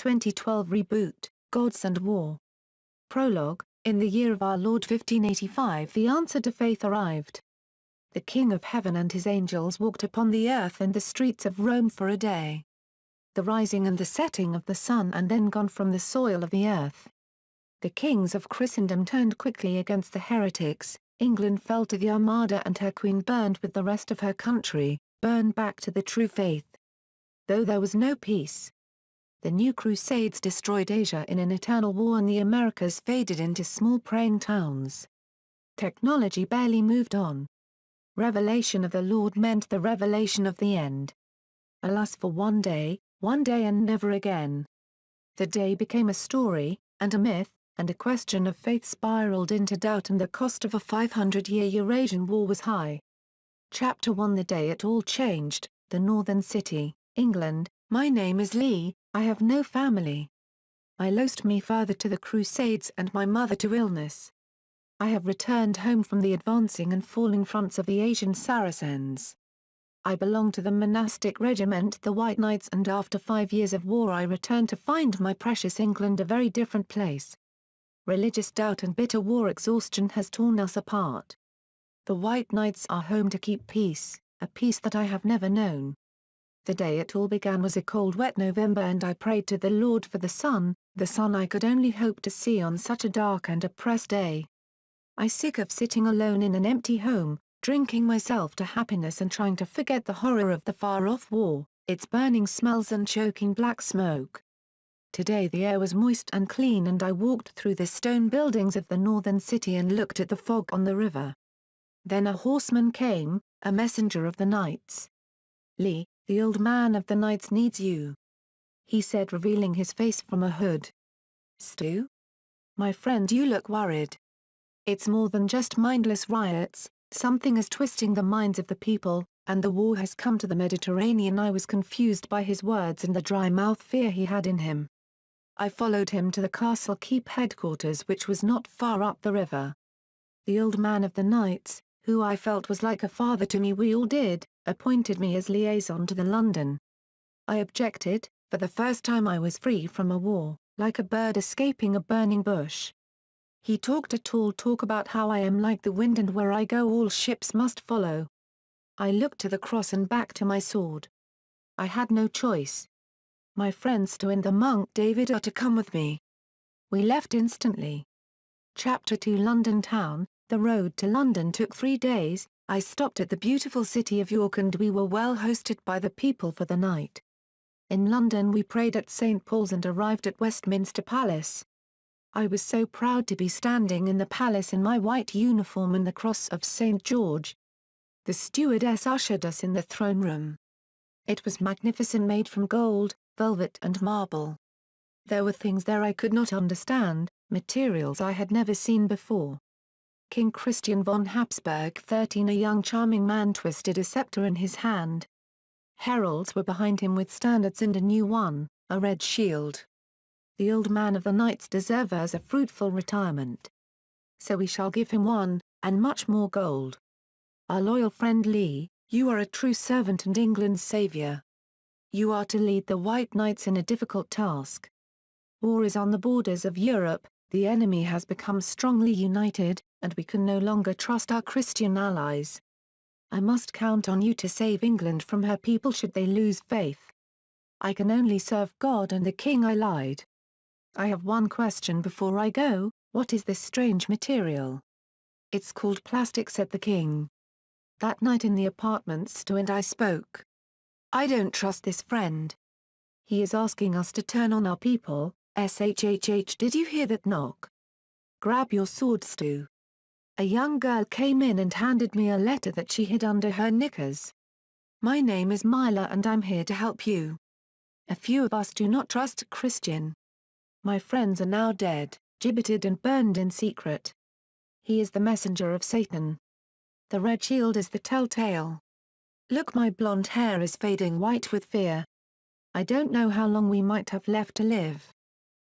2012 reboot, Gods and War. Prologue. In the year of our Lord 1585 the answer to faith arrived. The King of Heaven and his angels walked upon the earth and the streets of Rome for a day. The rising and the setting of the sun and then gone from the soil of the earth. The kings of Christendom turned quickly against the heretics, England fell to the Armada and her queen burned with the rest of her country, burned back to the true faith. Though there was no peace. The new crusades destroyed Asia in an eternal war and the Americas faded into small praying towns. Technology barely moved on. Revelation of the Lord meant the revelation of the end. Alas for one day and never again. The day became a story, and a myth, and a question of faith spiraled into doubt and the cost of a 500-year Eurasian war was high. Chapter 1 The day it all changed, the Northern City, England. My name is Lee, I have no family. I lost me father to the Crusades and my mother to illness. I have returned home from the advancing and falling fronts of the Asian Saracens. I belong to the monastic regiment the White Knights and after 5 years of war I returned to find my precious England a very different place. Religious doubt and bitter war exhaustion has torn us apart. The White Knights are home to keep peace, a peace that I have never known. The day it all began was a cold wet November and I prayed to the Lord for the sun I could only hope to see on such a dark and oppressed day. I sick of sitting alone in an empty home, drinking myself to happiness and trying to forget the horror of the far-off war, its burning smells and choking black smoke. Today the air was moist and clean and I walked through the stone buildings of the northern city and looked at the fog on the river. Then a horseman came, a messenger of the knights. Lee, the old man of the knights needs you. He said, revealing his face from a hood. Stu? My friend, you look worried. It's more than just mindless riots, something is twisting the minds of the people, and the war has come to the Mediterranean. I was confused by his words and the dry-mouth fear he had in him. I followed him to the castle keep headquarters which was not far up the river. The old man of the knights, who I felt was like a father to me, we all did, appointed me as liaison to the London. I objected, for the first time I was free from a war, like a bird escaping a burning bush. He talked a tall talk about how I am like the wind and where I go all ships must follow. I looked to the cross and back to my sword. I had no choice. My friends Stu and the monk David are to come with me. We left instantly. Chapter 2 London Town. The road to London took 3 days. I stopped at the beautiful city of York and we were well hosted by the people for the night. In London we prayed at St. Paul's and arrived at Westminster Palace. I was so proud to be standing in the palace in my white uniform and the cross of St. George. The stewardess ushered us in the throne room. It was magnificent, made from gold, velvet and marble. There were things there I could not understand, materials I had never seen before. King Christian von Habsburg 13, a young charming man, twisted a scepter in his hand. Heralds were behind him with standards and a new one, a red shield. The old man of the knights deserves a fruitful retirement. So we shall give him one, and much more gold. Our loyal friend Lee, you are a true servant and England's saviour. You are to lead the White Knights in a difficult task. War is on the borders of Europe, the enemy has become strongly united, and we can no longer trust our Christian allies. I must count on you to save England from her people should they lose faith. I can only serve God and the King. I lied. I have one question before I go, what is this strange material? It's called plastic, said the King. That night in the apartments Stu and I spoke. I don't trust this friend. He is asking us to turn on our people. SHHH, did you hear that knock? Grab your sword, Stu. A young girl came in and handed me a letter that she hid under her knickers. My name is Myla and I'm here to help you. A few of us do not trust Christian. My friends are now dead, gibbeted and burned in secret. He is the messenger of Satan. The red shield is the telltale. Look, my blonde hair is fading white with fear. I don't know how long we might have left to live.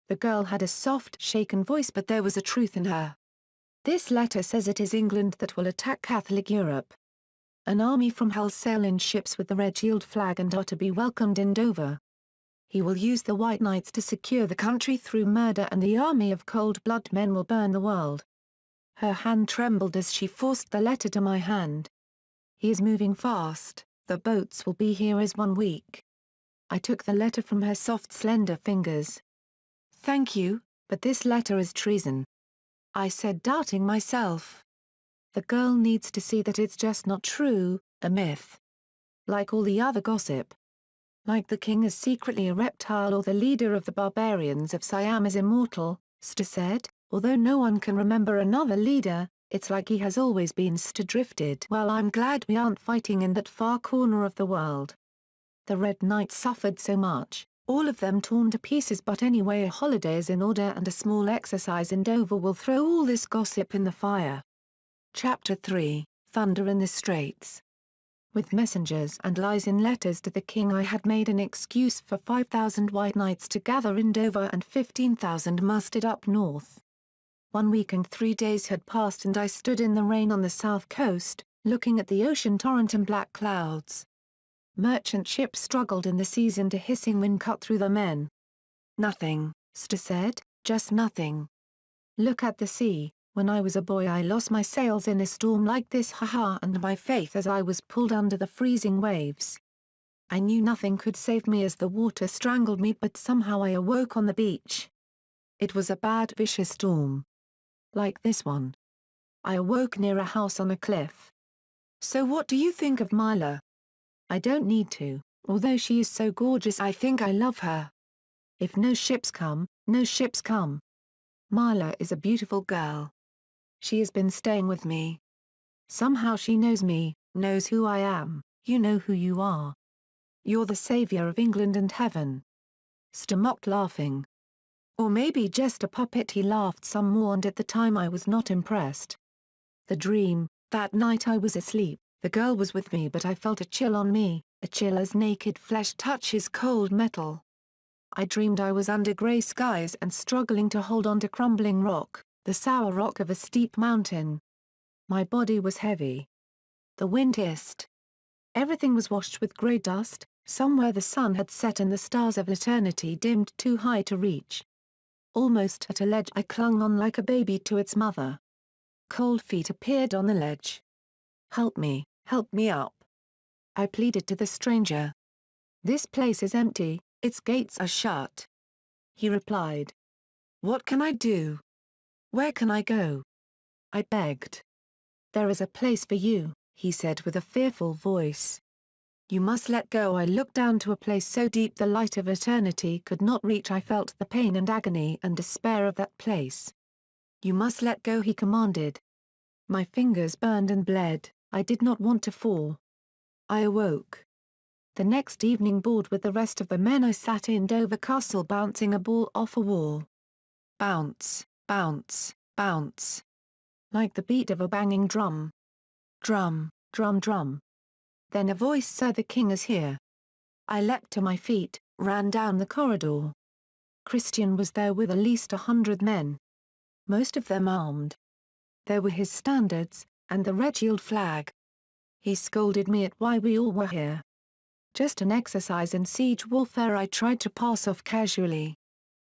The girl had a soft, shaken voice, but there was a truth in her. This letter says it is England that will attack Catholic Europe. An army from hell sail in ships with the red shield flag and are to be welcomed in Dover. He will use the White Knights to secure the country through murder, and the army of cold-blooded men will burn the world." Her hand trembled as she forced the letter to my hand. "He is moving fast, the boats will be here in 1 week." I took the letter from her soft slender fingers. "Thank you, but this letter is treason," I said, doubting myself. "The girl needs to see that it's just not true, a myth. Like all the other gossip. Like the king is secretly a reptile or the leader of the barbarians of Siam is immortal," Sta said, "although no one can remember another leader, it's like he has always been drifted. Well, I'm glad we aren't fighting in that far corner of the world. The Red Knights suffered so much, all of them torn to pieces, but anyway a holiday is in order and a small exercise in Dover will throw all this gossip in the fire." Chapter 3, Thunder in the Straits. With messengers and lies in letters to the king, I had made an excuse for 5,000 White Knights to gather in Dover and 15,000 mustered up north. 1 week and 3 days had passed and I stood in the rain on the south coast, looking at the ocean torrent and black clouds. Merchant ships struggled in the seas and a hissing wind cut through the men. "Nothing," Sta said, "just nothing. Look at the sea. When I was a boy I lost my sails in a storm like this, haha, and my faith as I was pulled under the freezing waves. I knew nothing could save me as the water strangled me, but somehow I awoke on the beach. It was a bad vicious storm. Like this one. I awoke near a house on a cliff. So what do you think of Myla? I don't need to, although she is so gorgeous I think I love her. If no ships come, no ships come. Myla is a beautiful girl. She has been staying with me. Somehow she knows me, knows who I am, you know who you are. You're the savior of England and heaven." Sta mocked, laughing. "Or maybe just a puppet." He laughed some more, and at the time I was not impressed. The dream, that night I was asleep, the girl was with me, but I felt a chill on me, a chill as naked flesh touches cold metal. I dreamed I was under grey skies and struggling to hold on to crumbling rock, the sour rock of a steep mountain. My body was heavy. The wind hissed. Everything was washed with grey dust, somewhere the sun had set and the stars of eternity dimmed too high to reach. Almost at a ledge I clung on like a baby to its mother. Cold feet appeared on the ledge. Help me up." I pleaded to the stranger. "This place is empty, its gates are shut." He replied. "What can I do? Where can I go?" I begged. "There is a place for you," he said with a fearful voice. "You must let go." I looked down to a place so deep the light of eternity could not reach. I felt the pain and agony and despair of that place. "You must let go," he commanded. My fingers burned and bled. I did not want to fall. I awoke. The next evening, bored with the rest of the men, I sat in Dover Castle bouncing a ball off a wall. Bounce, bounce, bounce. Like the beat of a banging drum. Drum, drum, drum. Then a voice, "Sir, the king is here." I leapt to my feet, ran down the corridor. Christian was there with at least 100 men. Most of them armed. There were his standards, and the red-shield flag. He scolded me at why we all were here. "Just an exercise in siege warfare," I tried to pass off casually.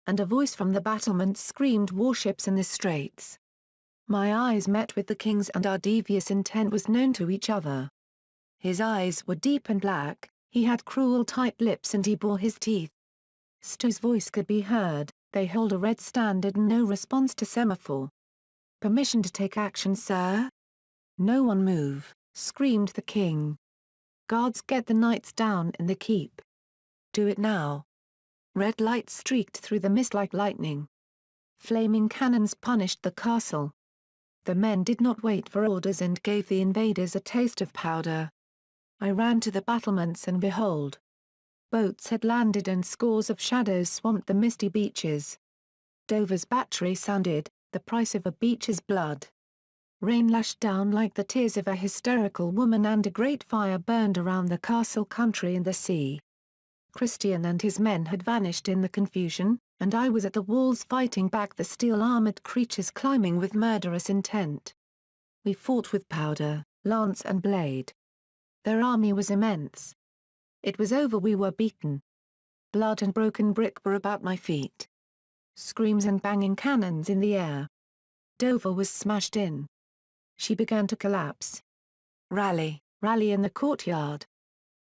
And a voice from the battlements screamed, "Warships in the straits." My eyes met with the king's, and our devious intent was known to each other. His eyes were deep and black, he had cruel tight lips, and he bore his teeth. Sta's voice could be heard, "They hold a red standard and no response to semaphore." "Permission to take action, sir?" "No one move," screamed the king. "Guards, get the knights down in the keep. Do it now." Red lights streaked through the mist like lightning. Flaming cannons punished the castle. The men did not wait for orders and gave the invaders a taste of powder. I ran to the battlements, and behold! Boats had landed and scores of shadows swamped the misty beaches. Dover's battery sounded, "The price of a beach is blood." Rain lashed down like the tears of a hysterical woman, and a great fire burned around the castle country and the sea. Christian and his men had vanished in the confusion, and I was at the walls fighting back the steel-armored creatures climbing with murderous intent. We fought with powder, lance and blade. Their army was immense. It was over, we were beaten. blood and broken brick were about my feet. Screams and banging cannons in the air. Dover was smashed in. She began to collapse. Rally, rally in the courtyard.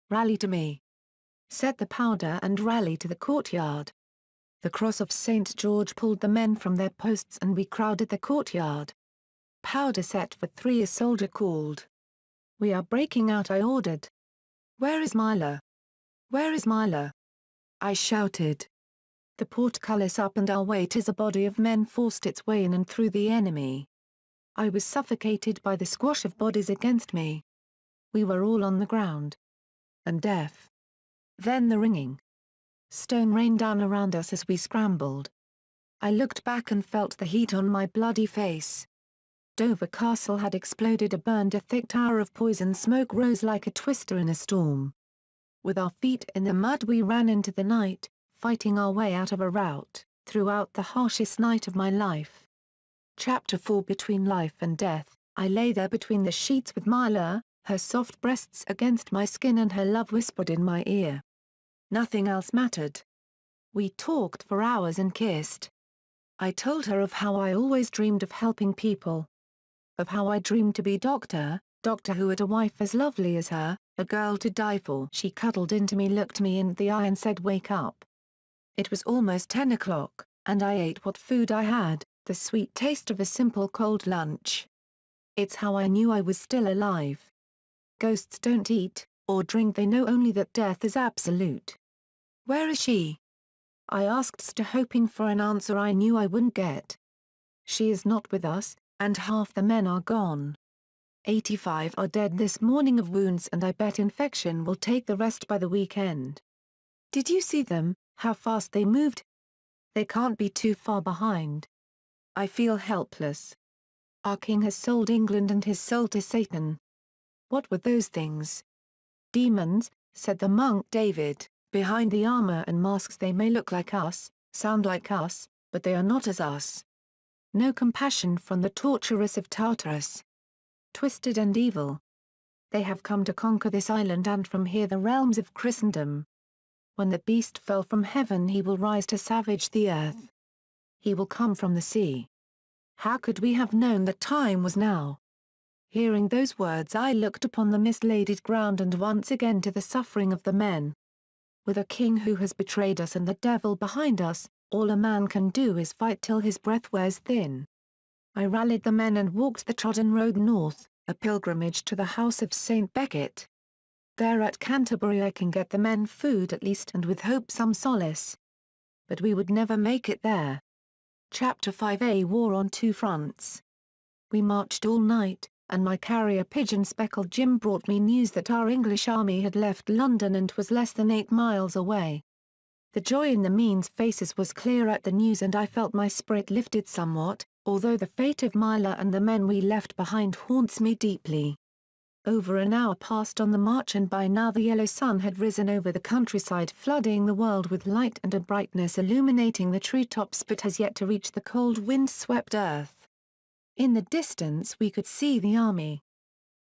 Rally to me. Set the powder and rally to the courtyard. The cross of St. George pulled the men from their posts and we crowded the courtyard. Powder set for 3, a soldier called. We are breaking out, I ordered. Where is Myla? Where is Myla? I shouted. The portcullis up and our weight as a body of men forced its way in and through the enemy. I was suffocated by the squash of bodies against me. We were all on the ground. And deaf. Then the ringing. Stone rained down around us as we scrambled. I looked back and felt the heat on my bloody face. Dover Castle had exploded, burned, a thick tower of poison smoke rose like a twister in a storm. With our feet in the mud we ran into the night, fighting our way out of a rout, throughout the harshest night of my life. Chapter 4. Between life and death, I lay there between the sheets with Myla, her soft breasts against my skin and her love whispered in my ear. Nothing else mattered. We talked for hours and kissed. I told her of how I always dreamed of helping people. Of how I dreamed to be doctor who had a wife as lovely as her, a girl to die for. She cuddled into me, looked me in the eye and said, "Wake up." It was almost 10 o'clock, and I ate what food I had, the sweet taste of a simple cold lunch. It's how I knew I was still alive. Ghosts don't eat, or drink, they know only that death is absolute. Where is she? I asked Ster, hoping for an answer I knew I wouldn't get. She is not with us, and half the men are gone. 85 are dead this morning of wounds and I bet infection will take the rest by the weekend. Did you see them, how fast they moved? They can't be too far behind. I feel helpless. Our king has sold England and his soul to Satan. What were those things? Demons, said the monk David, behind the armor and masks. They may look like us, sound like us, but they are not as us. No compassion from the torturers of Tartarus. Twisted and evil. They have come to conquer this island and from here the realms of Christendom. When the beast fell from heaven he will rise to savage the earth. He will come from the sea. How could we have known that time was now? Hearing those words I looked upon the mist-laded ground and once again to the suffering of the men. With a king who has betrayed us and the devil behind us, all a man can do is fight till his breath wears thin. I rallied the men and walked the trodden road north, a pilgrimage to the house of St. Becket. There at Canterbury I can get the men food at least and with hope some solace. But we would never make it there. Chapter 5. A War on Two Fronts. We marched all night, and my carrier pigeon Speckled Jim brought me news that our English army had left London and was less than 8 miles away. The joy in the men's faces was clear at the news and I felt my spirit lifted somewhat, although the fate of Myla and the men we left behind haunts me deeply. Over an hour passed on the march and by now the yellow sun had risen over the countryside, flooding the world with light and a brightness illuminating the treetops, but has yet to reach the cold wind-swept earth. In the distance we could see the army.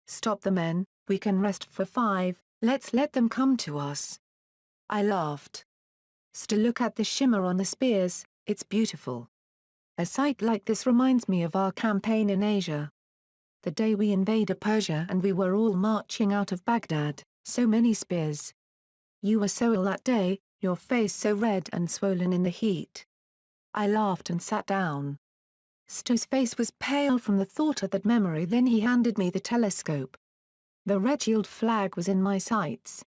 Stop the men, we can rest for 5, let's let them come to us. I laughed. To look at the shimmer on the spears, it's beautiful. A sight like this reminds me of our campaign in Asia. The day we invaded Persia and we were all marching out of Baghdad, so many spears. You were so ill that day, your face so red and swollen in the heat. I laughed and sat down. Sto's face was pale from the thought of that memory. Then he handed me the telescope. The red-shield flag was in my sights.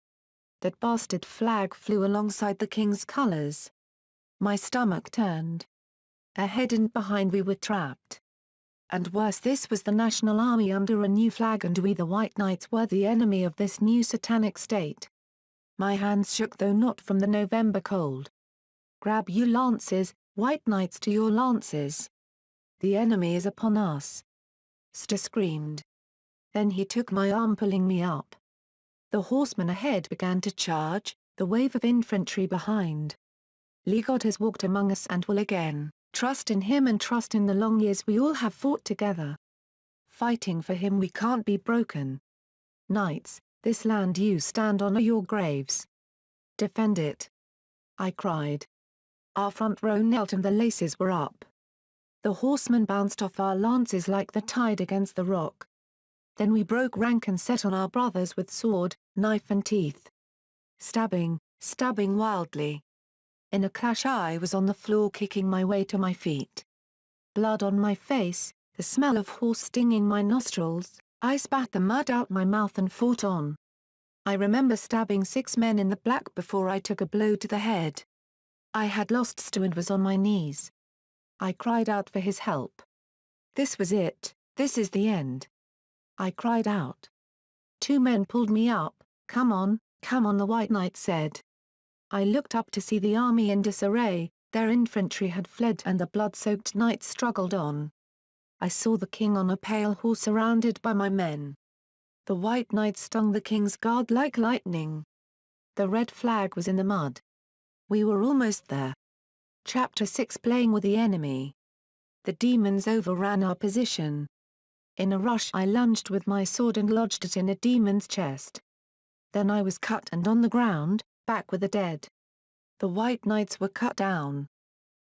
That bastard flag flew alongside the king's colours. My stomach turned. Ahead and behind we were trapped. And worse, this was the National Army under a new flag and we the White Knights were the enemy of this new satanic state. My hands shook, though not from the November cold. Grab you lances, White Knights, to your lances. The enemy is upon us. Ster screamed. Then he took my arm, pulling me up. The horsemen ahead began to charge, the wave of infantry behind. God has walked among us and will again. Trust in him and trust in the long years we all have fought together. Fighting for him we can't be broken. Knights, this land you stand on are your graves. Defend it. I cried. Our front row knelt and the laces were up. The horsemen bounced off our lances like the tide against the rock. Then we broke rank and set on our brothers with sword, knife and teeth. Stabbing, stabbing wildly. In a clash I was on the floor kicking my way to my feet. Blood on my face, the smell of horse stinging my nostrils, I spat the mud out my mouth and fought on. I remember stabbing 6 men in the back before I took a blow to the head. I had lost Stu and was on my knees. I cried out for his help. This was it, this is the end. I cried out. 2 men pulled me up. Come on, the White Knight said. I looked up to see the army in disarray, their infantry had fled and the blood-soaked knights struggled on. I saw the king on a pale horse surrounded by my men. The White Knight stung the king's guard like lightning. The red flag was in the mud. We were almost there. Chapter 6 Playing with the enemy. The demons overran our position. In a rush I lunged with my sword and lodged it in a demon's chest. Then I was cut and on the ground, back with the dead. The White Knights were cut down.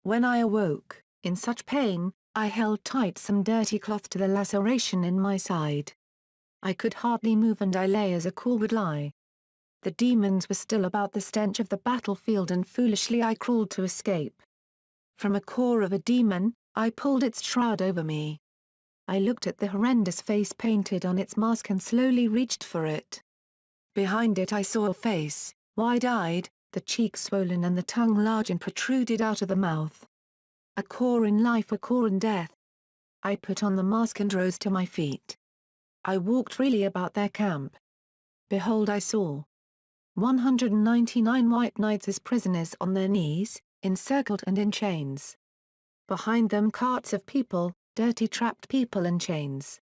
When I awoke, in such pain, I held tight some dirty cloth to the laceration in my side. I could hardly move and I lay as a corpse would lie. The demons were still about the stench of the battlefield and foolishly I crawled to escape. From a core of a demon, I pulled its shroud over me. I looked at the horrendous face painted on its mask and slowly reached for it. Behind it I saw a face, wide-eyed, the cheeks swollen and the tongue large and protruded out of the mouth. A core in life, a core in death. I put on the mask and rose to my feet. I walked freely about their camp. Behold, I saw 199 White Knights as prisoners on their knees, encircled and in chains. Behind them carts of people, dirty trapped people in chains.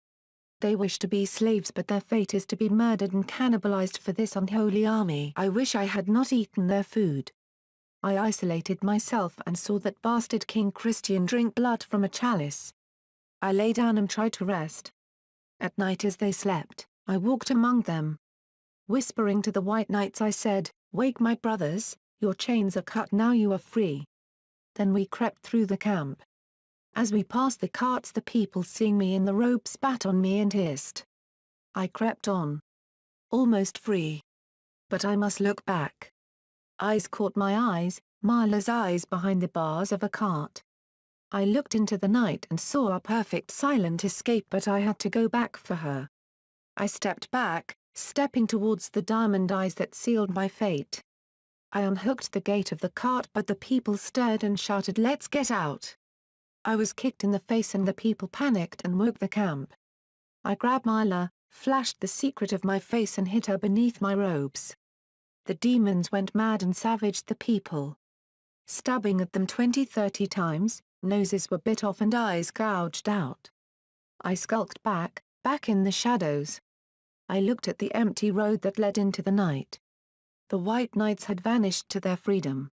They wish to be slaves but their fate is to be murdered and cannibalized for this unholy army. I wish I had not eaten their food. I isolated myself and saw that bastard King Christian drink blood from a chalice. I lay down and tried to rest. At night as they slept, I walked among them. Whispering to the White Knights I said, "Wake my brothers, your chains are cut now you are free." Then we crept through the camp. As we passed the carts the people seeing me in the robe spat on me and hissed. I crept on. Almost free. But I must look back. Eyes caught my eyes, Marla's eyes behind the bars of a cart. I looked into the night and saw a perfect silent escape but I had to go back for her. I stepped back, stepping towards the diamond eyes that sealed my fate. I unhooked the gate of the cart but the people stirred and shouted, "Let's get out!" I was kicked in the face and the people panicked and woke the camp. I grabbed Marla, flashed the secret of my face and hid her beneath my robes. The demons went mad and savaged the people. Stabbing at them 20-30 times, noses were bit off and eyes gouged out. I skulked back in the shadows. I looked at the empty road that led into the night. The White Knights had vanished to their freedom.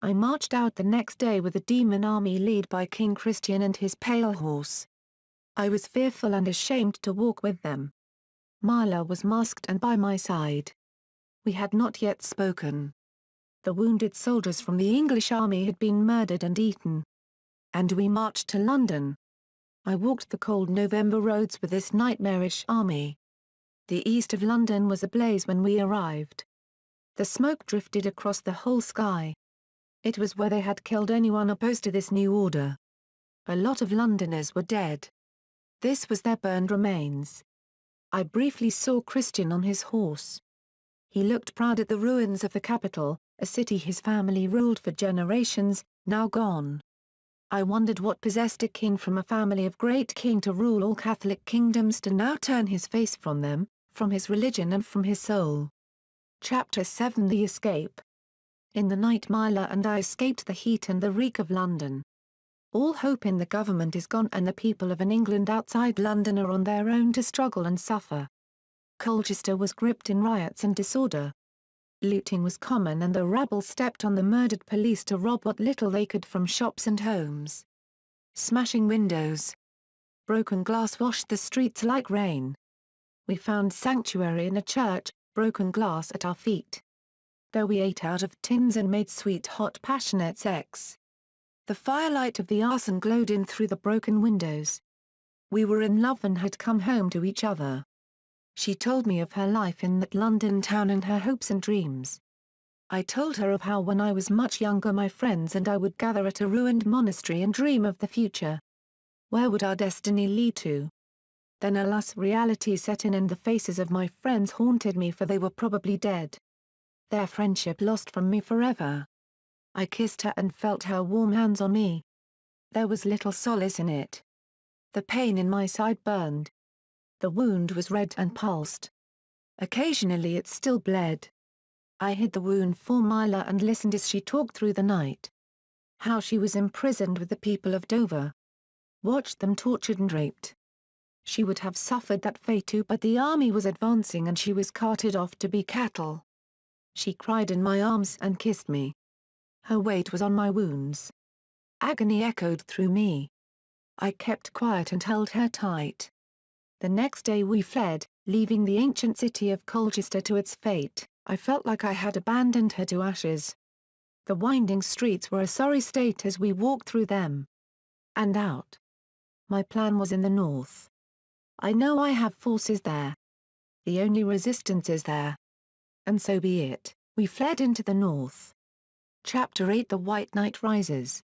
I marched out the next day with a demon army led by King Christian and his pale horse. I was fearful and ashamed to walk with them. Marla was masked and by my side. We had not yet spoken. The wounded soldiers from the English army had been murdered and eaten. And we marched to London. I walked the cold November roads with this nightmarish army. The east of London was ablaze when we arrived. The smoke drifted across the whole sky. It was where they had killed anyone opposed to this new order. A lot of Londoners were dead. This was their burned remains. I briefly saw Christian on his horse. He looked proud at the ruins of the capital, a city his family ruled for generations, now gone. I wondered what possessed a king from a family of great king to rule all Catholic kingdoms to now turn his face from them, from his religion and from his soul. Chapter 7 The Escape. In the night Marla and I escaped the heat and the reek of London. All hope in the government is gone and the people of an England outside London are on their own to struggle and suffer. Colchester was gripped in riots and disorder. Looting was common and the rabble stepped on the murdered police to rob what little they could from shops and homes. Smashing windows. Broken glass washed the streets like rain. We found sanctuary in a church, broken glass at our feet. There we ate out of tins and made sweet hot passionate sex. The firelight of the arson glowed in through the broken windows. We were in love and had come home to each other. She told me of her life in that London town and her hopes and dreams. I told her of how when I was much younger my friends and I would gather at a ruined monastery and dream of the future. Where would our destiny lead to? Then alas, reality set in and the faces of my friends haunted me, for they were probably dead. Their friendship lost from me forever. I kissed her and felt her warm hands on me. There was little solace in it. The pain in my side burned. The wound was red and pulsed. Occasionally it still bled. I hid the wound for Myla and listened as she talked through the night. How she was imprisoned with the people of Dover. Watched them tortured and raped. She would have suffered that fate too, but the army was advancing and she was carted off to be cattle. She cried in my arms and kissed me. Her weight was on my wounds. Agony echoed through me. I kept quiet and held her tight. The next day we fled, leaving the ancient city of Colchester to its fate. I felt like I had abandoned her to ashes. The winding streets were a sorry state as we walked through them. And out. My plan was in the north. I know I have forces there. The only resistance is there. And so be it, we fled into the north. Chapter 8 The White Knight Rises.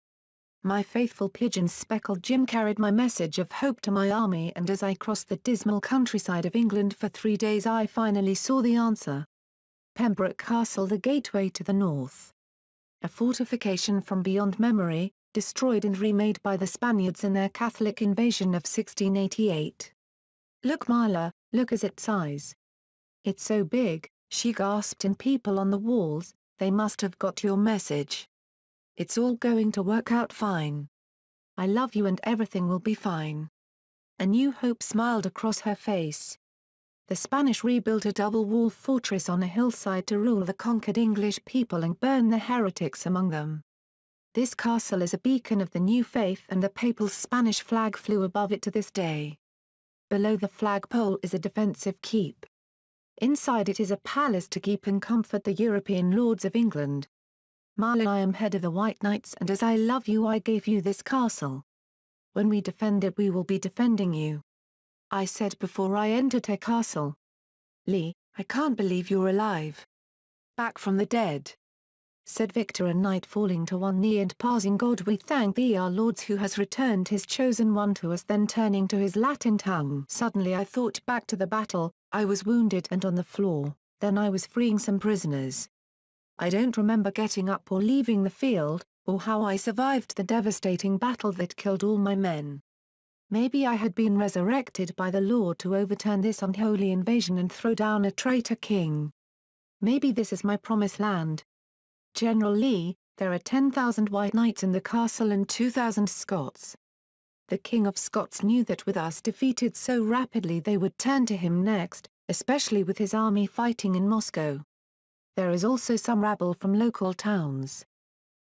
My faithful pigeon Speckled Jim carried my message of hope to my army, and as I crossed the dismal countryside of England for 3 days I finally saw the answer. Pembroke Castle, the gateway to the north. A fortification from beyond memory, destroyed and remade by the Spaniards in their Catholic invasion of 1688. Look Myla, look at its size. It's so big, she gasped, and people on the walls, they must have got your message. It's all going to work out fine. I love you and everything will be fine. A new hope smiled across her face. The Spanish rebuilt a double-wall fortress on a hillside to rule the conquered English people and burn the heretics among them. This castle is a beacon of the new faith, and the papal Spanish flag flew above it to this day. Below the flagpole is a defensive keep. Inside it is a palace to keep and comfort the European lords of England. Myla, I am head of the White Knights, and as I love you I gave you this castle. When we defend it we will be defending you. I said before I entered her castle. Lee, I can't believe you're alive. Back from the dead. Said Victor, a knight, falling to one knee and parsing, God we thank thee our lords who has returned his chosen one to us. Then turning to his Latin tongue, suddenly I thought back to the battle. I was wounded and on the floor, then I was freeing some prisoners. I don't remember getting up or leaving the field, or how I survived the devastating battle that killed all my men. Maybe I had been resurrected by the Lord to overturn this unholy invasion and throw down a traitor king. Maybe this is my promised land. General Lee, there are 10,000 White Knights in the castle and 2,000 Scots. The King of Scots knew that with us defeated so rapidly they would turn to him next, especially with his army fighting in Moscow. There is also some rabble from local towns.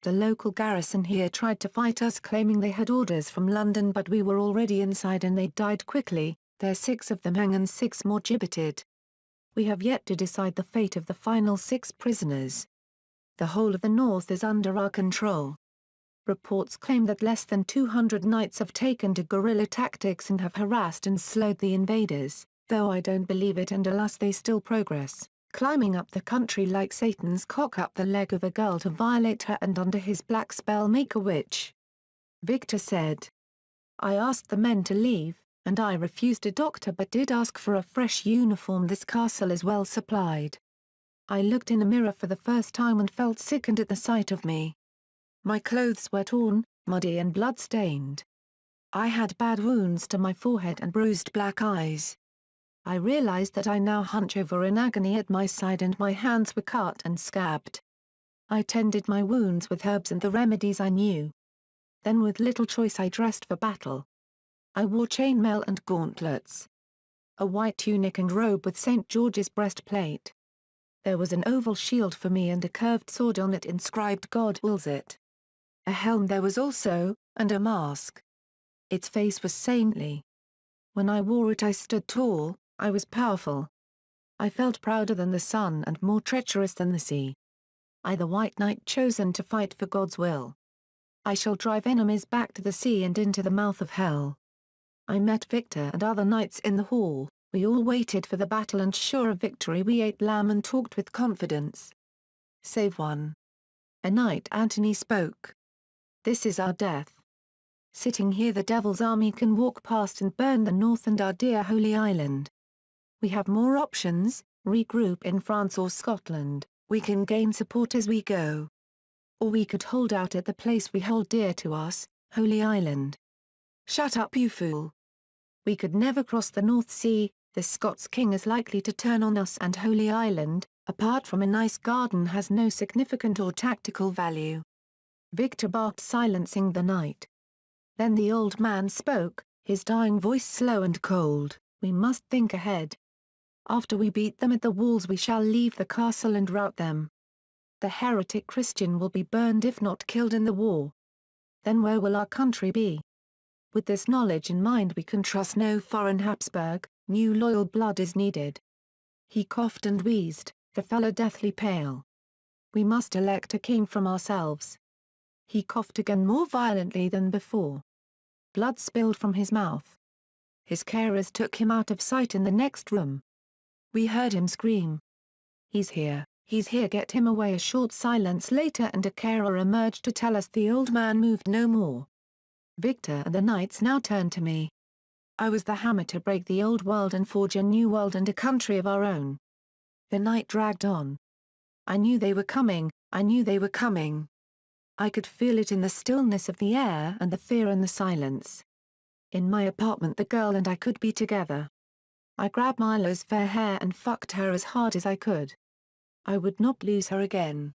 The local garrison here tried to fight us, claiming they had orders from London, but we were already inside and they died quickly. There 6 of them hang and 6 more gibbeted. We have yet to decide the fate of the final 6 prisoners. The whole of the north is under our control. Reports claim that less than 200 knights have taken to guerrilla tactics and have harassed and slowed the invaders, though I don't believe it, and alas they still progress, climbing up the country like Satan's cock up the leg of a girl to violate her and under his black spell make a witch. Victor said. I asked the men to leave, and I refused a doctor but did ask for a fresh uniform. This castle is well supplied. I looked in a mirror for the first time and felt sickened at the sight of me. My clothes were torn, muddy and blood-stained. I had bad wounds to my forehead and bruised black eyes. I realized that I now hunch over in agony at my side and my hands were cut and scabbed. I tended my wounds with herbs and the remedies I knew. Then with little choice I dressed for battle. I wore chainmail and gauntlets. A white tunic and robe with St. George's breastplate. There was an oval shield for me and a curved sword on it inscribed God wills it. A helm there was also, and a mask. Its face was saintly. When I wore it I stood tall, I was powerful. I felt prouder than the sun and more treacherous than the sea. I the White Knight chosen to fight for God's will. I shall drive enemies back to the sea and into the mouth of hell. I met Victor and other knights in the hall, we all waited for the battle and sure of victory we ate lamb and talked with confidence. Save one. A knight Antony spoke. This is our death. Sitting here the devil's army can walk past and burn the north and our dear holy island. We have more options, regroup in France or Scotland, we can gain support as we go. Or we could hold out at the place we hold dear to us, Holy Island. Shut up you fool. We could never cross the North Sea, the Scots king is likely to turn on us and Holy Island, apart from a nice garden has no significant or tactical value. Victor barked silencing the knight. Then the old man spoke, his dying voice slow and cold, we must think ahead. After we beat them at the walls we shall leave the castle and rout them. The heretic Christian will be burned if not killed in the war. Then where will our country be? With this knowledge in mind we can trust no foreign Habsburg, new loyal blood is needed. He coughed and wheezed, the fellow deathly pale. We must elect a king from ourselves. He coughed again more violently than before. Blood spilled from his mouth. His carers took him out of sight in the next room. We heard him scream. He's here, get him away. A short silence later and a carer emerged to tell us the old man moved no more. Victor and the knights now turned to me. I was the hammer to break the old world and forge a new world and a country of our own. The night dragged on. I knew they were coming, I knew they were coming. I could feel it in the stillness of the air and the fear in the silence. In my apartment the girl and I could be together. I grabbed Milo's fair hair and fucked her as hard as I could. I would not lose her again.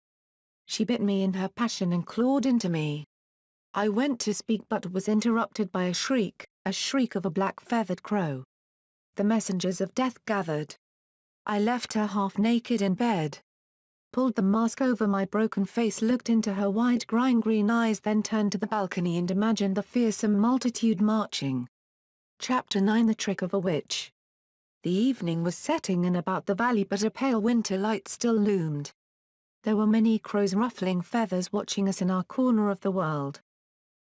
She bit me in her passion and clawed into me. I went to speak but was interrupted by a shriek of a black feathered crow. The messengers of death gathered. I left her half naked in bed. Pulled the mask over my broken face, looked into her wide green eyes, then turned to the balcony and imagined the fearsome multitude marching. Chapter 9 The Trick of a Witch. The evening was setting in about the valley but a pale winter light still loomed. There were many crows ruffling feathers watching us in our corner of the world.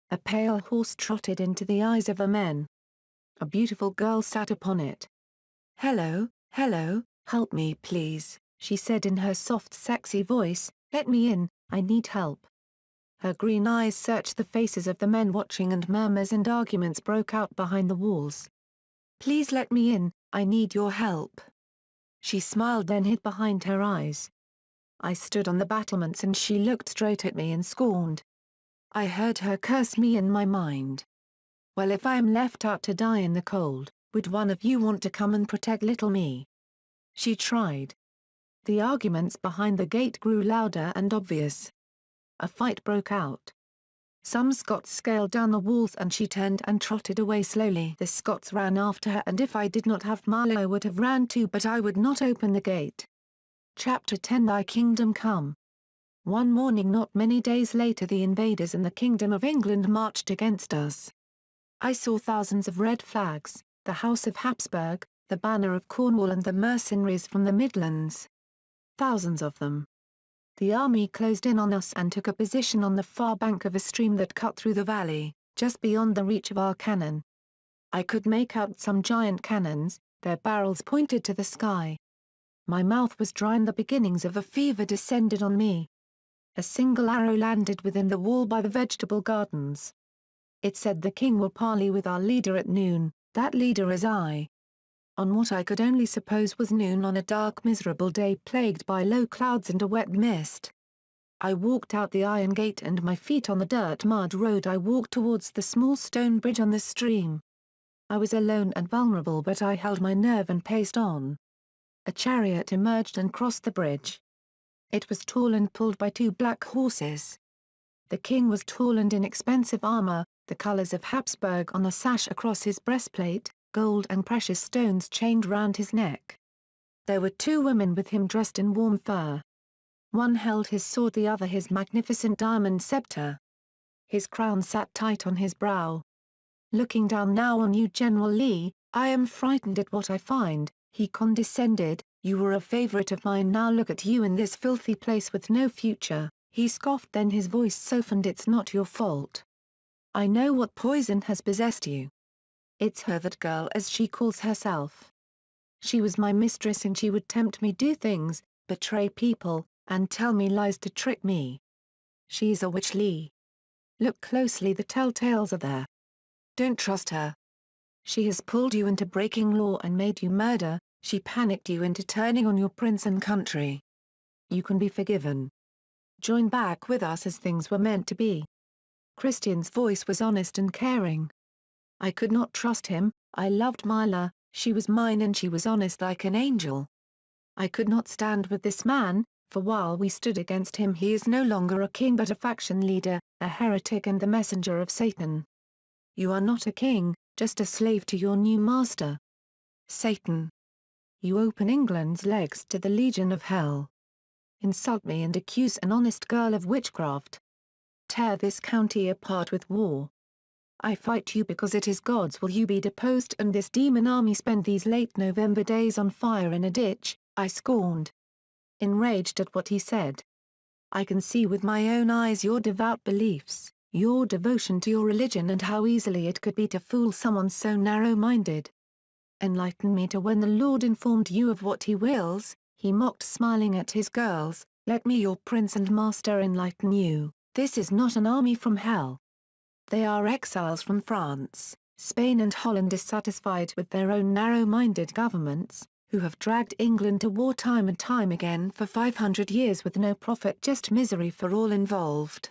A pale horse trotted into the eyes of the men. A beautiful girl sat upon it. Hello, help me please, she said in her soft sexy voice, let me in, I need help. Her green eyes searched the faces of the men watching and murmurs and arguments broke out behind the walls. Please let me in, I need your help. She smiled then hid behind her eyes. I stood on the battlements and she looked straight at me and scorned. I heard her curse me in my mind. Well, if I am left out to die in the cold, would one of you want to come and protect little me? She tried. The arguments behind the gate grew louder and obvious. A fight broke out. Some Scots scaled down the walls and she turned and trotted away slowly. The Scots ran after her and if I did not have Milo I would have ran too, but I would not open the gate. Chapter 10 Thy Kingdom Come. One morning not many days later the invaders in the Kingdom of England marched against us. I saw thousands of red flags, the House of Habsburg, the banner of Cornwall and the mercenaries from the Midlands. Thousands of them. The army closed in on us and took a position on the far bank of a stream that cut through the valley, just beyond the reach of our cannon. I could make out some giant cannons, their barrels pointed to the sky. My mouth was dry and the beginnings of a fever descended on me. A single arrow landed within the wall by the vegetable gardens. It said the king will parley with our leader at noon, that leader is I. On what I could only suppose was noon on a dark miserable day plagued by low clouds and a wet mist. I walked out the iron gate and my feet on the dirt mud road I walked towards the small stone bridge on the stream. I was alone and vulnerable but I held my nerve and paced on. A chariot emerged and crossed the bridge. It was tall and pulled by two black horses. The king was tall and in expensive armor, the colors of Habsburg on a sash across his breastplate, gold and precious stones chained round his neck. There were two women with him dressed in warm fur. One held his sword, the other his magnificent diamond scepter. His crown sat tight on his brow. Looking down now on you, General Lee, I am frightened at what I find, he condescended, You were a favorite of mine, now look at you in this filthy place with no future, he scoffed, then his voice softened. It's not your fault. I know what poison has possessed you. It's her, that girl as she calls herself. She was my mistress and she would tempt me, do things, betray people, and tell me lies to trick me. She's a witch, Lee. Look closely, the telltales are there. Don't trust her. She has pulled you into breaking law and made you murder, she panicked you into turning on your prince and country. You can be forgiven. Join back with us as things were meant to be. Christian's voice was honest and caring. I could not trust him. I loved Myla, she was mine and she was honest like an angel. I could not stand with this man, for while we stood against him he is no longer a king but a faction leader, a heretic and the messenger of Satan. You are not a king, just a slave to your new master. Satan. You open England's legs to the legion of hell. Insult me and accuse an honest girl of witchcraft. Tear this county apart with war. I fight you because it is God's will you be deposed and this demon army spend these late November days on fire in a ditch, I scorned. Enraged at what he said. I can see with my own eyes your devout beliefs, your devotion to your religion and how easily it could be to fool someone so narrow-minded. Enlighten me to when the Lord informed you of what he wills, he mocked smiling at his girls, let me your prince and master enlighten you, this is not an army from hell. They are exiles from France, Spain and Holland dissatisfied with their own narrow-minded governments, who have dragged England to war time and time again for 500 years with no profit, just misery for all involved.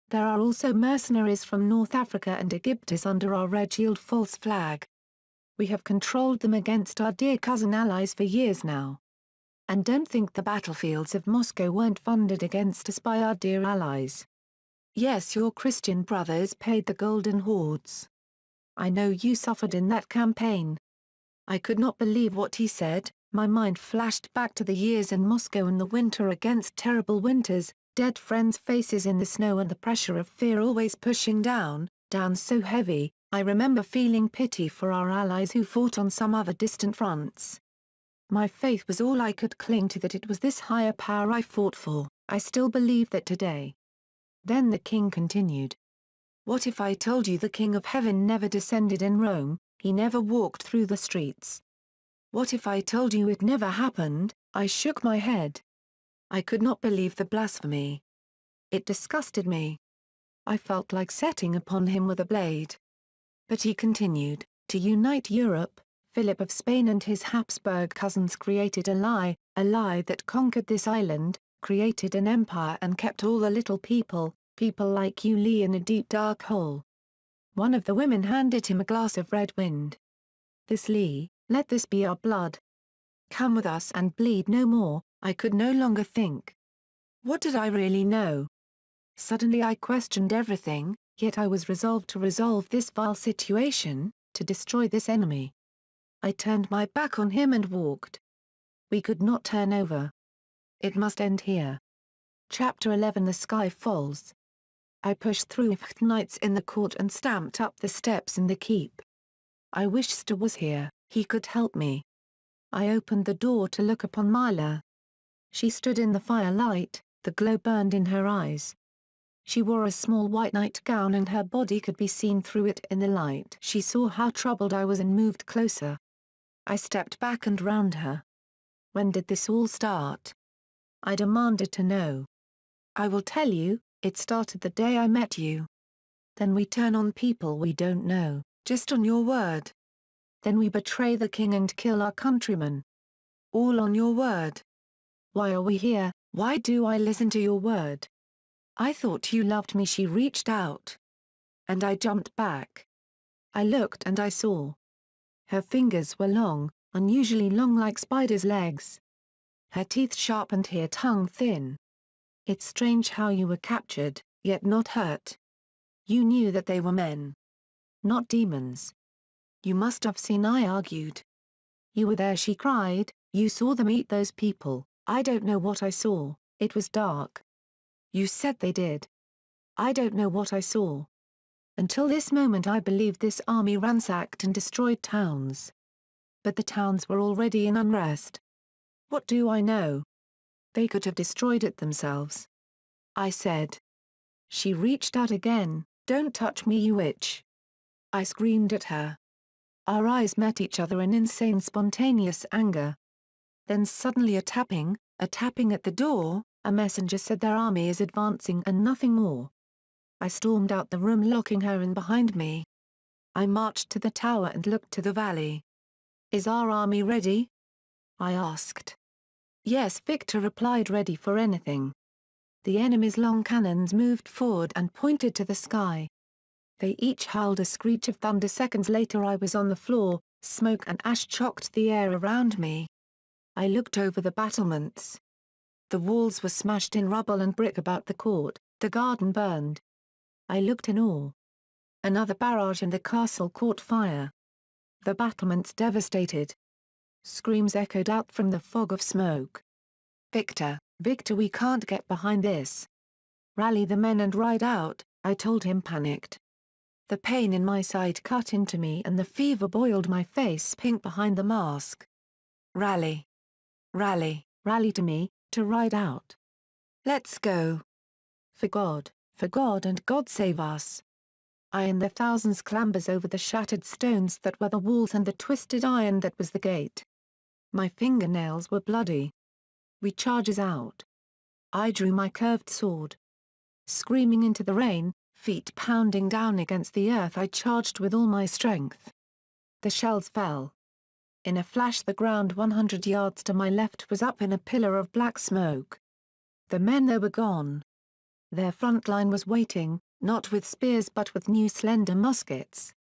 There are also mercenaries from North Africa and Egyptus under our red shield false flag. We have controlled them against our dear cousin allies for years now. And don't think the battlefields of Moscow weren't funded against us by our dear allies. Yes, your Christian brothers paid the golden hordes. I know you suffered in that campaign. I could not believe what he said, my mind flashed back to the years in Moscow in the winter against terrible winters, dead friends' faces in the snow and the pressure of fear always pushing down so heavy, I remember feeling pity for our allies who fought on some other distant fronts. My faith was all I could cling to, that it was this higher power I fought for, I still believe that today. Then the king continued. What if I told you the King of Heaven never descended in Rome, he never walked through the streets? What if I told you it never happened? I shook my head. I could not believe the blasphemy. It disgusted me. I felt like setting upon him with a blade. But he continued, to unite Europe, Philip of Spain and his Habsburg cousins created a lie that conquered this island, created an empire and kept all the little people like you, Lee, in a deep dark hole. One of the women handed him a glass of red wind. This, Lee, let this be our blood. Come with us and bleed no more. I could no longer think. What did I really know? Suddenly I questioned everything, yet I was resolved to resolve this vile situation, to destroy this enemy. I turned my back on him and walked. We could not turn over. It must end here. Chapter 11 The Sky Falls. I pushed through knights in the court and stamped up the steps in the keep. I wished Ster was here, he could help me. I opened the door to look upon Myla. She stood in the firelight, the glow burned in her eyes. She wore a small white nightgown and her body could be seen through it in the light. She saw how troubled I was and moved closer. I stepped back and round her. When did this all start? I demanded to know. I will tell you, it started the day I met you. Then we turn on people we don't know, just on your word. Then we betray the king and kill our countrymen. All on your word. Why are we here? Why do I listen to your word? I thought you loved me. She reached out. And I jumped back. I looked and I saw. Her fingers were long, unusually long like spiders' legs. Her teeth sharp and her tongue thin. It's strange how you were captured, yet not hurt. You knew that they were men. Not demons. You must have seen, I argued. You were there, she cried, you saw them eat those people. I don't know what I saw, it was dark. You said they did. I don't know what I saw. Until this moment I believed this army ransacked and destroyed towns. But the towns were already in unrest. What do I know? They could have destroyed it themselves. I said. She reached out again. Don't touch me, you witch. I screamed at her. Our eyes met each other in insane spontaneous anger. Then suddenly a tapping at the door. A messenger said their army is advancing and nothing more. I stormed out the room, locking her in behind me. I marched to the tower and looked to the valley. Is our army ready? I asked. Yes, Victor replied, ready for anything. The enemy's long cannons moved forward and pointed to the sky. They each howled a screech of thunder. Seconds later I was on the floor, smoke and ash choked the air around me. I looked over the battlements. The walls were smashed in rubble and brick about the court, the garden burned. I looked in awe. Another barrage and the castle caught fire. The battlements devastated. Screams echoed out from the fog of smoke. Victor, Victor, we can't get behind this. Rally the men and ride out, I told him, panicked. The pain in my side cut into me and the fever boiled my face pink behind the mask. Rally. Rally, rally to me, to ride out. Let's go. For God and God save us. I and the thousands clambers over the shattered stones that were the walls and the twisted iron that was the gate. My fingernails were bloody. We charges out. I drew my curved sword. Screaming into the rain, feet pounding down against the earth, I charged with all my strength. The shells fell. In a flash the ground 100 yards to my left was up in a pillar of black smoke. The men there were gone. Their front line was waiting, not with spears but with new slender muskets.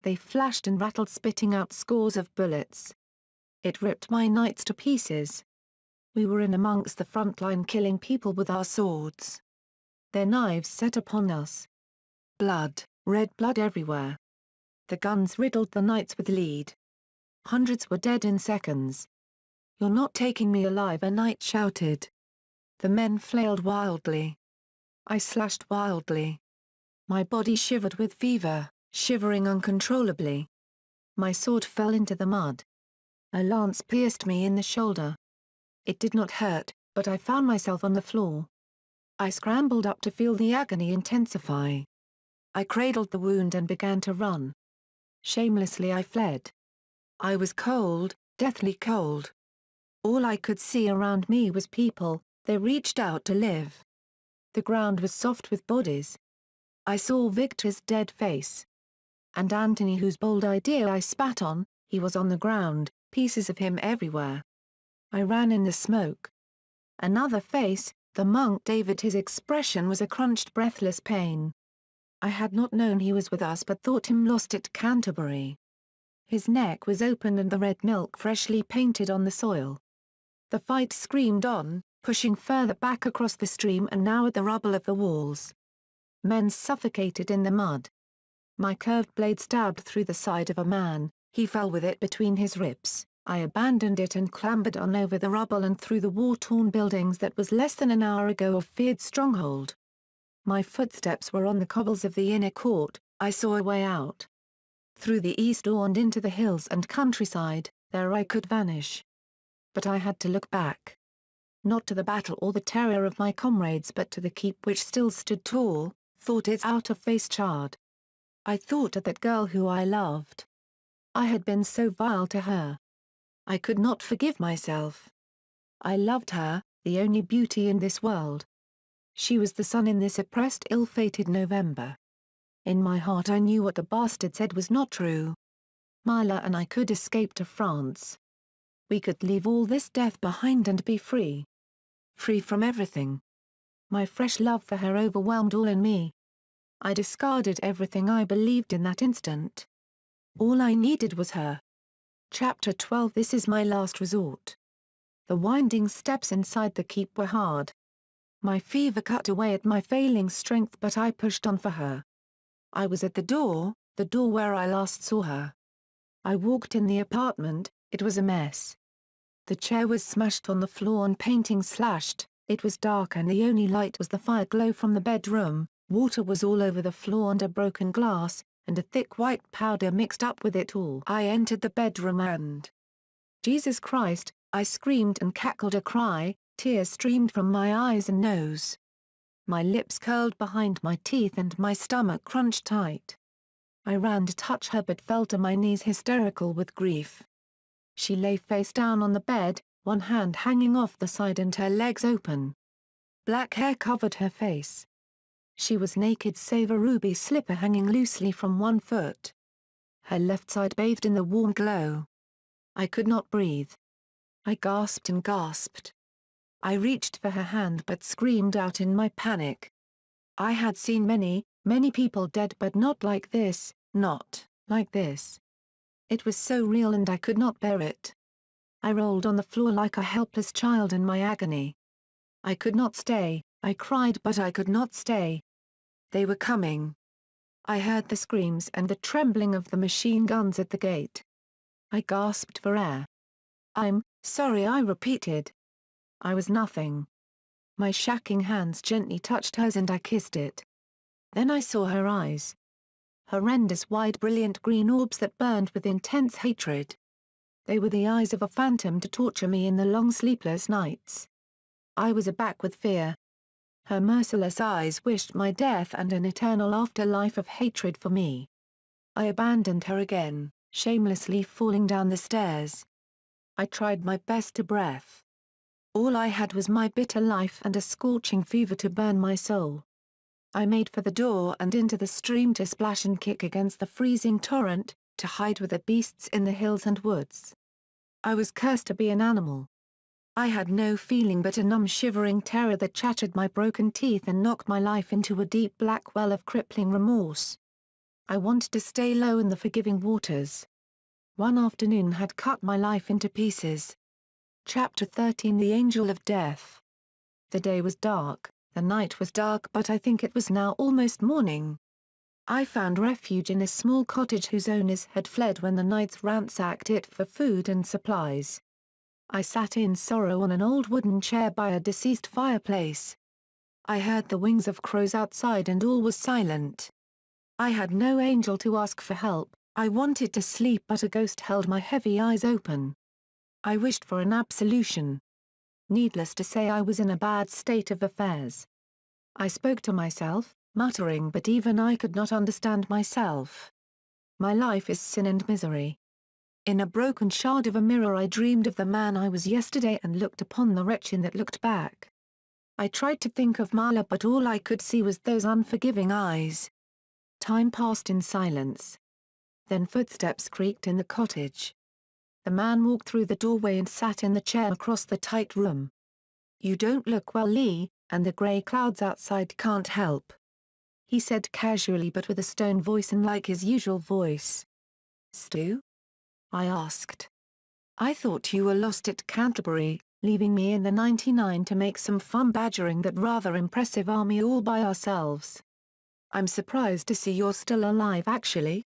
They flashed and rattled, spitting out scores of bullets. It ripped my knights to pieces. We were in amongst the front line, killing people with our swords. Their knives set upon us. Blood, red blood everywhere. The guns riddled the knights with lead. Hundreds were dead in seconds. You're not taking me alive, a knight shouted. The men flailed wildly. I slashed wildly. My body shivered with fever, shivering uncontrollably. My sword fell into the mud. A lance pierced me in the shoulder. It did not hurt, but I found myself on the floor. I scrambled up to feel the agony intensify. I cradled the wound and began to run. Shamelessly I fled. I was cold, deathly cold. All I could see around me was people, they reached out to live. The ground was soft with bodies. I saw Victor's dead face. And Anthony, whose bold idea I spat on, he was on the ground, pieces of him everywhere. I ran in the smoke. Another face, the monk David, his expression was a crunched breathless pain. I had not known he was with us but thought him lost at Canterbury. His neck was open and the red milk freshly painted on the soil. The fight screamed on, pushing further back across the stream and now at the rubble of the walls. Men suffocated in the mud. My curved blade stabbed through the side of a man, he fell with it between his ribs. I abandoned it and clambered on over the rubble and through the war-torn buildings that was less than an hour ago a feared stronghold. My footsteps were on the cobbles of the inner court, I saw a way out. Through the east door and into the hills and countryside, there I could vanish. But I had to look back. Not to the battle or the terror of my comrades but to the keep which still stood tall, thought its outer face charred. I thought of that girl who I loved. I had been so vile to her. I could not forgive myself. I loved her, the only beauty in this world. She was the sun in this oppressed, ill-fated November. In my heart I knew what the bastard said was not true. Myla and I could escape to France. We could leave all this death behind and be free. Free from everything. My fresh love for her overwhelmed all in me. I discarded everything I believed in that instant. All I needed was her. Chapter 12. This is my last resort. The winding steps inside the keep were hard. My fever cut away at my failing strength but I pushed on for her. I was at the door where I last saw her. I walked in the apartment, it was a mess. The chair was smashed on the floor and paintings slashed, it was dark and the only light was the fire glow from the bedroom, water was all over the floor and a broken glass, and a thick white powder mixed up with it all. I entered the bedroom and... Jesus Christ, I screamed and cackled a cry, tears streamed from my eyes and nose. My lips curled behind my teeth and my stomach crunched tight. I ran to touch her but fell to my knees hysterical with grief. She lay face down on the bed, one hand hanging off the side and her legs open. Black hair covered her face. She was naked save a ruby slipper hanging loosely from one foot. Her left side bathed in the warm glow. I could not breathe. I gasped and gasped. I reached for her hand but screamed out in my panic. I had seen many, many people dead but not like this, not like this. It was so real and I could not bear it. I rolled on the floor like a helpless child in my agony. I could not stay, I cried but I could not stay. They were coming. I heard the screams and the trembling of the machine guns at the gate. I gasped for air. "I'm sorry," I repeated. I was nothing. My shaking hands gently touched hers and I kissed it. Then I saw her eyes. Horrendous wide brilliant green orbs that burned with intense hatred. They were the eyes of a phantom to torture me in the long sleepless nights. I was aback with fear. Her merciless eyes wished my death and an eternal afterlife of hatred for me. I abandoned her again, shamelessly falling down the stairs. I tried my best to breath. All I had was my bitter life and a scorching fever to burn my soul. I made for the door and into the stream to splash and kick against the freezing torrent, to hide with the beasts in the hills and woods. I was cursed to be an animal. I had no feeling but a numb shivering terror that chattered my broken teeth and knocked my life into a deep black well of crippling remorse. I wanted to stay low in the forgiving waters. One afternoon had cut my life into pieces. Chapter 13 The Angel of Death. The day was dark, the night was dark but I think it was now almost morning. I found refuge in a small cottage whose owners had fled when the knights ransacked it for food and supplies. I sat in sorrow on an old wooden chair by a deceased fireplace. I heard the wings of crows outside and all was silent. I had no angel to ask for help, I wanted to sleep but a ghost held my heavy eyes open. I wished for an absolution. Needless to say I was in a bad state of affairs. I spoke to myself, muttering but even I could not understand myself. My life is sin and misery. In a broken shard of a mirror I dreamed of the man I was yesterday and looked upon the wretch in that looked back. I tried to think of Marla but all I could see was those unforgiving eyes. Time passed in silence. Then footsteps creaked in the cottage. The man walked through the doorway and sat in the chair across the tight room. "You don't look well, Lee, and the grey clouds outside can't help," he said casually but with a stone voice and like his usual voice. "Stu?" I asked. "I thought you were lost at Canterbury, leaving me in the 99 to make some fun badgering that rather impressive army all by ourselves. I'm surprised to see you're still alive actually,"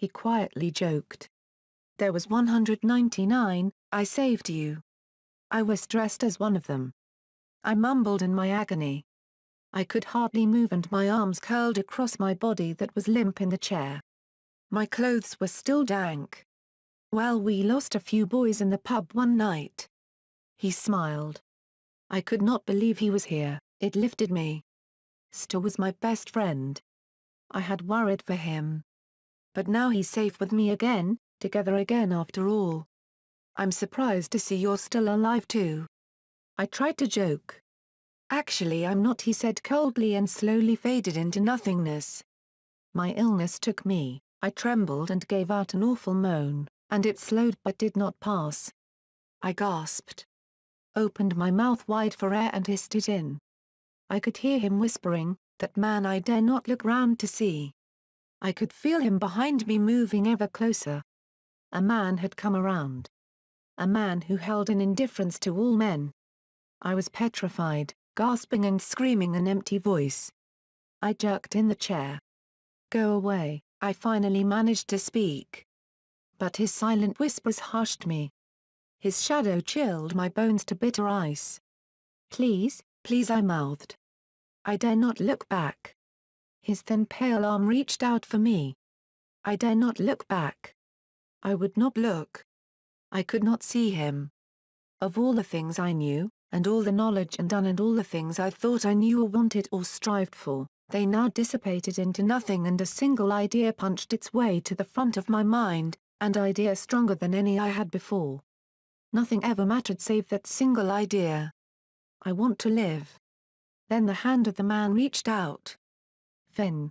he quietly joked. "There was 199, I saved you. I was dressed as one of them." I mumbled in my agony. I could hardly move and my arms curled across my body that was limp in the chair. My clothes were still dank. "Well, we lost a few boys in the pub one night." He smiled. I could not believe he was here, it lifted me. Stu was my best friend. I had worried for him. But now he's safe with me again, together again after all. "I'm surprised to see you're still alive too." I tried to joke. "Actually I'm not," he said coldly and slowly faded into nothingness. My illness took me, I trembled and gave out an awful moan, and it slowed but did not pass. I gasped. Opened my mouth wide for air and hissed it in. I could hear him whispering, "That man I dare not look round to see." I could feel him behind me moving ever closer. A man had come around. A man who held an indifference to all men. I was petrified, gasping and screaming an empty voice. I jerked in the chair. "Go away," I finally managed to speak. But his silent whispers hushed me. His shadow chilled my bones to bitter ice. "Please, please," I mouthed. "I dare not look back." His thin pale arm reached out for me. I dare not look back. I would not look. I could not see him. Of all the things I knew, and all the knowledge and done and all the things I thought I knew or wanted or strived for, they now dissipated into nothing and a single idea punched its way to the front of my mind, an idea stronger than any I had before. Nothing ever mattered save that single idea. I want to live. Then the hand of the man reached out. Finn.